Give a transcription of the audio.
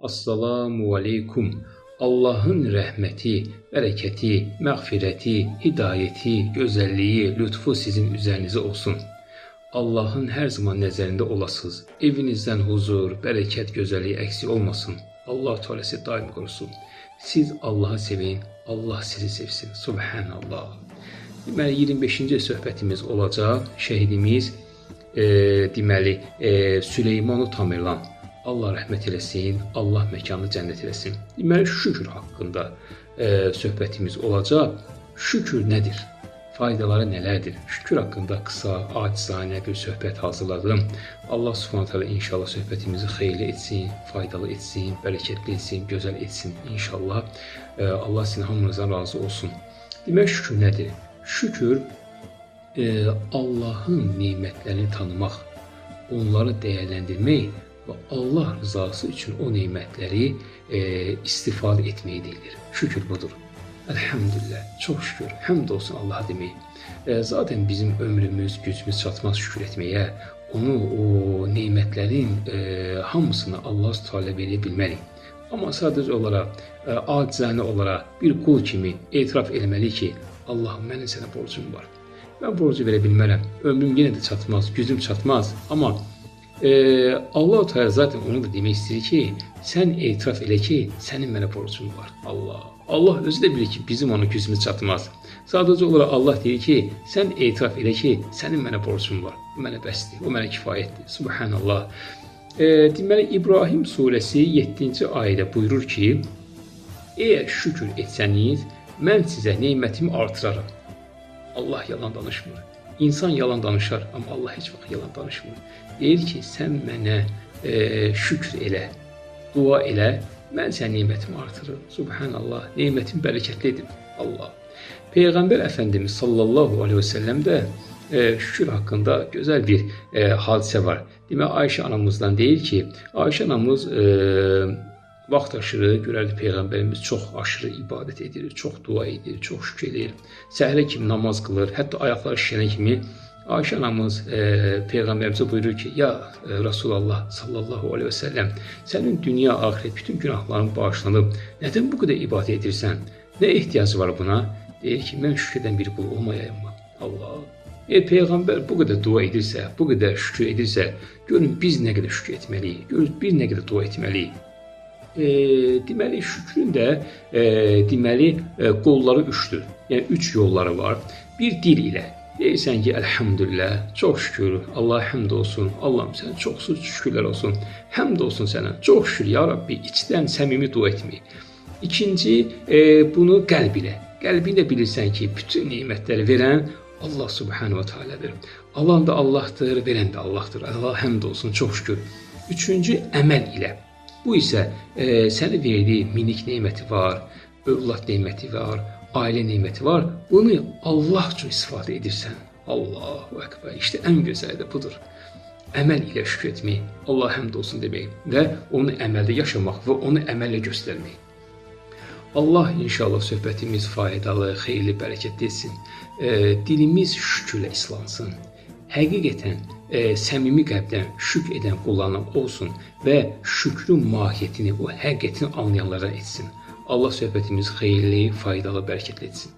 Assalamu aleykum. Allahın rəhməti, bərəkəti, məğfirəti, hidayəti, gözəlliyi, lütfu sizin üzərinizə olsun. Allahın hər zaman nəzərində olasınız. Evinizdən huzur, bərəkət, gözəlliyi əksik olmasın. Allah Teala sizi daim qorusun. Siz Allah'ı sevin, Allah sizi sevsin. Subhanallah. Deməli 25-ci söhbətimiz olacaq. Şəhidimiz deməli Süleyman Tamerlan. Allah rəhmət eləsin, Allah məkanını cənnət eləsin. Deməli şükür haqqında söhbətimiz olacaq. Şükür nədir? Faydaları nələrdir? Şükür haqqında qısa, acizanə bir söhbət hazırladım. Allah Subhanahu taala inşallah söhbətimizi xeyirli etsin, faydalı etsin, bərəkətli etsin, gözəl etsin inşallah. Allah sizin hamınızdan razı olsun. Demək şükür nədir? Şükür Allahın nemətlərini tanımaq, onları dəyərləndirmək və Allah rızası üçün o nemətləri istifadə etməyi deyilir. Şükür budur. Elhamdülillah, çok şükür, həmd olsun Allah'a demək. Zaten bizim ömrümüz, gücümüz çatmaz şükür etməyə. Onu, o nemətlərin hamısını Allah Teala verə bilmərik. Amma sadəcə olaraq, acizanə olaraq bir qul kimi etiraf etməli ki, Allahım, mənim sənə borcum var. Mən borcu verə bilmərəm, ömrüm yenə də çatmaz, gücüm çatmaz. Amma Allah Teala zaten onu da demək istəyir ki, sən etiraf elə ki, sənin mənə borcun var. Allah özü də bilir ki, bizim onun gücümüz çatmaz. Sadəcə olaraq Allah deyir ki, sən etiraf elə ki, sənin mənə borcun var. Bu mənə bəsdir, o mənə kifayətdir. Subhanallah. Deməli, İbrahim surəsi 7-ci ayədə buyurur ki, əgər şükür etsəniz, mən sizə nemətimi artıraram. Allah yalan danışmır. İnsan yalan danışar, amma Allah heç vaxt yalan danışmır. Deyir ki, sən mənə şükür elə, dua elə, mən sən nemətimi artırırım. Subhanallah, nemətim bərəkətlidir. Allah. Peyğəmbər Əfəndimiz sallallahu aleyhi ve sellem də şükür haqqında gözəl bir hadisə var. Demək, Ayşə anamızdan deyir ki, Ayşə anamız vaxt aşırı görərdi Peyğəmbərimiz çox aşırı ibadət edir, çox dua edir, çox şükür edir. Səhərə kimi namaz qılır, hətta ayaqları şişənə kimi Ayşə anamız Peyğəmbərimizə buyurur ki, ya Resulullah sallallahu aleyhi ve sellem, sənin dünya, ahirət, bütün günahların bağışlanıb, nədən bu qədər ibadət edirsən? Nə ehtiyacı var buna? Deyir ki, mən şükür edən bir qul olmayayım mı? Allah. Peyğəmbər bu qədər dua edirsə, bu qədər şükür edirsə, görün biz nə qədər şükür etməliyik, görün biz nə qədər dua etməliyik. Deməli, şükrün də deməli, qolları üçdür. Yəni, üç yolları var. Bir dil ilə. Deyirsən ki, elhamdülillah, çox şükür, Allah həmd olsun, Allahım sən çoxsuz şükürlər olsun, həmd olsun sənə, çox şükür, ya Rabbi, içdən səmimi dua etmək. İkinci, bunu qəlb ilə. Qəlbində bilirsən ki, bütün nemətləri verən Allah Subhanahu wa Ta'aladır. Alan da Allah'tır, verən də Allah'tır. Allah həmd olsun, çox şükür. Üçüncü, əməl ilə. Bu isə sənə verdiyi minik neməti var, övlad neməti var, ailə neməti var. Bunu Allah üçün istifadə edirsən. Allahu Ekber. İşte ən gözəli də budur. Əməl ilə şükür etmək, Allah həmd olsun demək və onu əməldə yaşamaq və onu əməllə göstərmək. Allah inşallah söhbətimiz faydalı, xeyirli, bərəkətli etsin. Dilimiz şükürlə islansın. Həqiqətən səmimi qəlbdən şükr edən qullarına olsun və şükrün mahiyyətini, o həqiqətini anlayanlara etsin. Allah söhbətimiz xeyirli, faydalı, bərəkətli etsin.